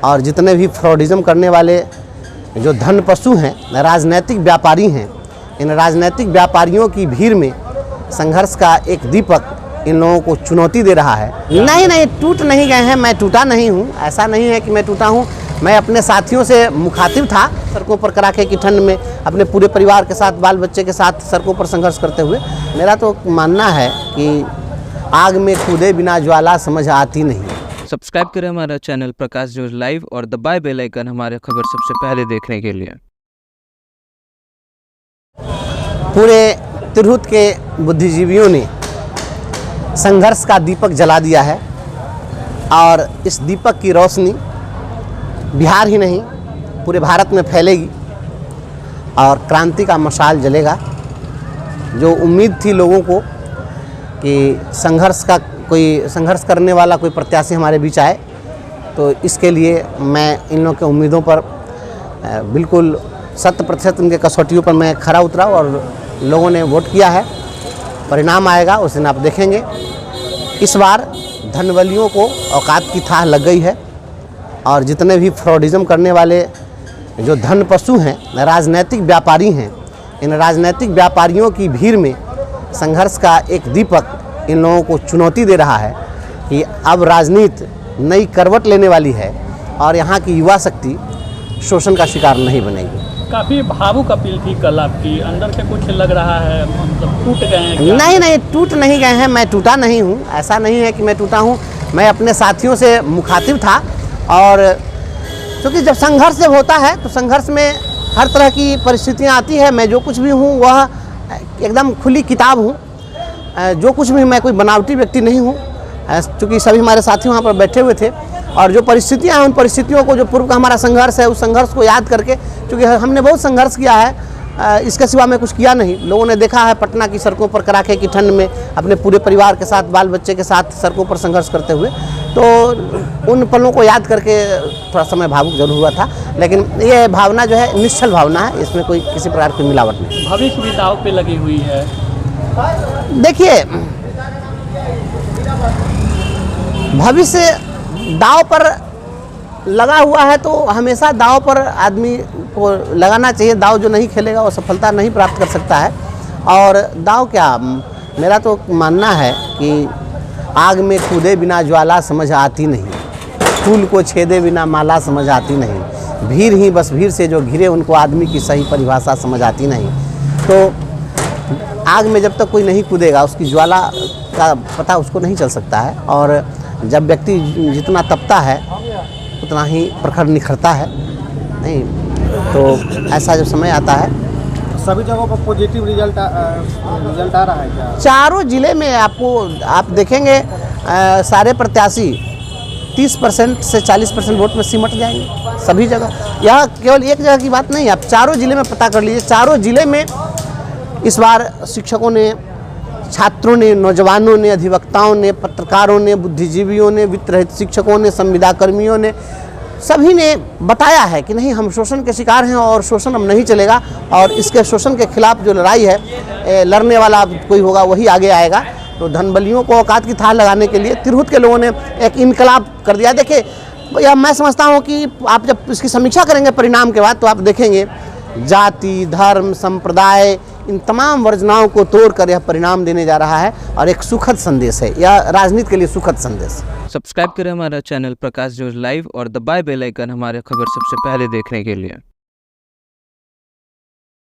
और जितने भी फ्रॉडिज़म करने वाले जो धन पशु हैं, राजनीतिक व्यापारी हैं, इन राजनीतिक व्यापारियों की भीड़ में संघर्ष का एक दीपक इन लोगों को चुनौती दे रहा है। नहीं, टूट नहीं गए हैं, मैं टूटा नहीं हूँ, ऐसा नहीं है कि मैं टूटा हूँ। मैं अपने साथियों से मुखातिब था, सड़कों पर कड़ाके की ठंड में अपने पूरे परिवार के साथ, बाल बच्चे के साथ सड़कों पर संघर्ष करते हुए। मेरा तो मानना है कि आग में कूदे बिना ज्वाला समझ आती नहीं। सब्सक्राइब करें हमारा चैनल प्रकाश न्यूज़ लाइव और दबाए बेल आइकन हमारे खबर सबसे पहले देखने के लिए। पूरे तिरहुत के बुद्धिजीवियों ने संघर्ष का दीपक जला दिया है और इस दीपक की रोशनी बिहार ही नहीं पूरे भारत में फैलेगी और क्रांति का मशाल जलेगा। जो उम्मीद थी लोगों को कि संघर्ष करने वाला कोई प्रत्याशी हमारे बीच आए, तो इसके लिए मैं इन लोगों के उम्मीदों पर बिल्कुल 100% उनके कसौटियों पर मैं खरा उतरा और लोगों ने वोट किया है। परिणाम आएगा उस दिन आप देखेंगे। इस बार धनबलियों को औकात की थाह लग गई है और जितने भी फ्रॉडिज़म करने वाले जो धन पशु हैं, राजनीतिक व्यापारी हैं, इन राजनीतिक व्यापारियों की भीड़ में संघर्ष का एक दीपक इन लोगों को चुनौती दे रहा है कि अब राजनीति नई करवट लेने वाली है और यहाँ की युवा शक्ति शोषण का शिकार नहीं बनेगी। काफ़ी भावुक अपील थी कल आपकी, अंदर से कुछ लग रहा है, मतलब टूट गए हैं क्या? नहीं, टूट नहीं गए हैं, मैं टूटा नहीं हूँ, ऐसा नहीं है कि मैं टूटा हूँ। मैं अपने साथियों से मुखातिब था और क्योंकि जब संघर्ष होता है तो संघर्ष में हर तरह की परिस्थितियाँ आती है। मैं जो कुछ भी हूँ वह एकदम खुली किताब हूँ, जो कुछ भी, मैं कोई बनावटी व्यक्ति नहीं हूँ। चूँकि सभी हमारे साथी वहाँ पर बैठे हुए थे और जो परिस्थितियाँ हैं उन परिस्थितियों को, जो पूर्व का हमारा संघर्ष है, उस संघर्ष को याद करके, क्योंकि हमने बहुत संघर्ष किया है, इसके सिवा मैं कुछ किया नहीं। लोगों ने देखा है पटना की सड़कों पर कड़ाके की ठंड में अपने पूरे परिवार के साथ, बाल बच्चे के साथ सड़कों पर संघर्ष करते हुए, तो उन पलों को याद करके थोड़ा समय भावुक जरूर हुआ था। लेकिन ये भावना जो है निश्चल भावना है, इसमें कोई किसी प्रकार की मिलावट नहीं। भविष्य भी दांव पे लगी हुई है। देखिए, भविष्य दांव पर लगा हुआ है तो हमेशा दांव पर आदमी को लगाना चाहिए। दांव जो नहीं खेलेगा वो सफलता नहीं प्राप्त कर सकता है। और दांव क्या, मेरा तो मानना है कि आग में कूदे बिना ज्वाला समझ आती नहीं, फूल को छेदे बिना माला समझ आती नहीं, भीड़ ही बस भीड़ से जो घिरे उनको आदमी की सही परिभाषा समझ आती नहीं। तो आग में जब तक कोई नहीं कूदेगा उसकी ज्वाला का पता उसको नहीं चल सकता है। और जब व्यक्ति जितना तपता है उतना ही प्रखर निखरता है। नहीं तो ऐसा जब समय आता है, सभी जगहों पर पॉजिटिव रिजल्ट आ रहा है क्या? चारों जिले में आप देखेंगे सारे प्रत्याशी 30% से 40% वोट में सिमट जाएंगे सभी जगह। यह केवल एक जगह की बात नहीं, आप चारों जिले में पता कर लीजिए। चारों जिले में इस बार शिक्षकों ने, छात्रों ने, नौजवानों ने, अधिवक्ताओं ने, पत्रकारों ने, बुद्धिजीवियों ने, वित्त रहित शिक्षकों ने, संविदा कर्मियों ने, सभी ने बताया है कि नहीं, हम शोषण के शिकार हैं और शोषण अब नहीं चलेगा। और इसके शोषण के खिलाफ जो लड़ाई है, लड़ने वाला कोई होगा वही आगे आएगा। तो धनबलियों को औकात की थाह लगाने के लिए तिरहुत के लोगों ने एक इनकलाब कर दिया। देखिए, यह मैं समझता हूँ कि आप जब इसकी समीक्षा करेंगे परिणाम के बाद तो आप देखेंगे जाति, धर्म, संप्रदाय, इन तमाम वर्जनाओं को तोड़कर यह परिणाम देने जा रहा है और एक सुखद संदेश है, यह राजनीति के लिए सुखद संदेश। सब्सक्राइब करें हमारा चैनल प्रकाश न्यूज़ लाइव और दबाए बेल आइकन हमारे खबर सबसे पहले देखने के लिए।